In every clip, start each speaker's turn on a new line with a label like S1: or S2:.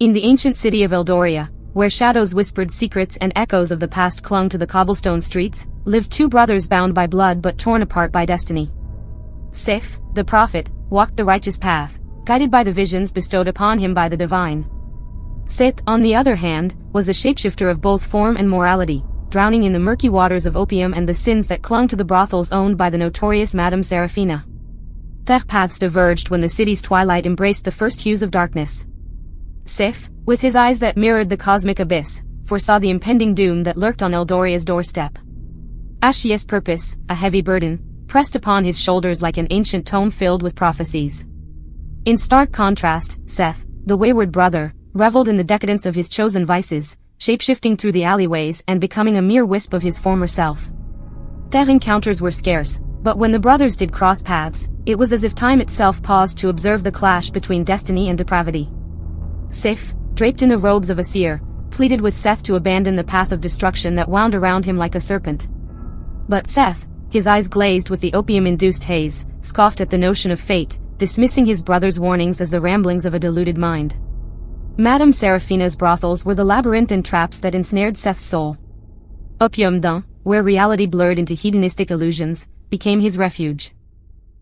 S1: In the ancient city of Eldoria, where shadows whispered secrets and echoes of the past clung to the cobblestone streets, lived two brothers bound by blood but torn apart by destiny. Seph, the prophet, walked the righteous path, guided by the visions bestowed upon him by the divine. Seth, on the other hand, was a shapeshifter of both form and morality, drowning in the murky waters of opium and the sins that clung to the brothels owned by the notorious Madame Seraphina. Their paths diverged when the city's twilight embraced the first hues of darkness. Seph, with his eyes that mirrored the cosmic abyss, foresaw the impending doom that lurked on Eldoria's doorstep. Ashiya's purpose, a heavy burden, pressed upon his shoulders like an ancient tome filled with prophecies. In stark contrast, Seth, the wayward brother, reveled in the decadence of his chosen vices, shapeshifting through the alleyways and becoming a mere wisp of his former self. Their encounters were scarce, but when the brothers did cross paths, it was as if time itself paused to observe the clash between destiny and depravity. Seph, draped in the robes of a seer, pleaded with Seth to abandon the path of destruction that wound around him like a serpent. But Seth, his eyes glazed with the opium-induced haze, scoffed at the notion of fate, dismissing his brother's warnings as the ramblings of a deluded mind. Madame Seraphina's brothels were the labyrinthine traps that ensnared Seth's soul. Opium den, where reality blurred into hedonistic illusions, became his refuge.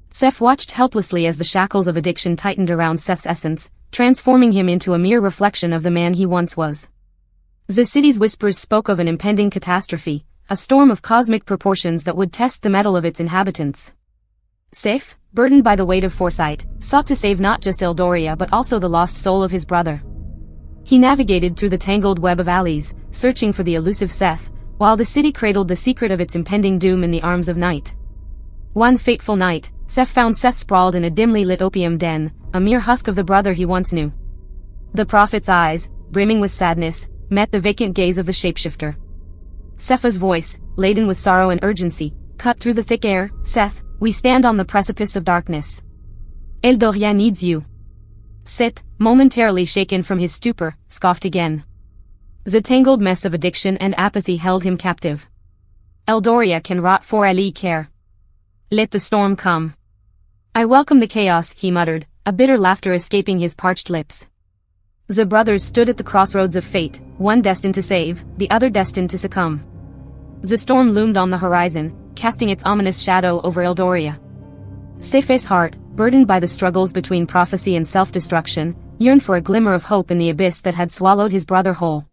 S1: Seph watched helplessly as the shackles of addiction tightened around Seth's essence, transforming him into a mere reflection of the man he once was. The city's whispers spoke of an impending catastrophe, a storm of cosmic proportions that would test the mettle of its inhabitants. Seph, burdened by the weight of foresight, sought to save not just Eldoria but also the lost soul of his brother. He navigated through the tangled web of alleys, searching for the elusive Seth, while the city cradled the secret of its impending doom in the arms of night. One fateful night, Seph found Seth sprawled in a dimly lit opium den, a mere husk of the brother he once knew. The prophet's eyes, brimming with sadness, met the vacant gaze of the shapeshifter. Seph's voice, laden with sorrow and urgency, cut through the thick air. "Seth, we stand on the precipice of darkness. Eldoria needs you." Seth, momentarily shaken from his stupor, scoffed again. The tangled mess of addiction and apathy held him captive. "Eldoria can rot for all I care. Let the storm come." "I welcome the chaos," he muttered, a bitter laughter escaping his parched lips. The brothers stood at the crossroads of fate, one destined to save, the other destined to succumb. The storm loomed on the horizon, casting its ominous shadow over Eldoria. Seph's heart, burdened by the struggles between prophecy and self-destruction, yearned for a glimmer of hope in the abyss that had swallowed his brother whole.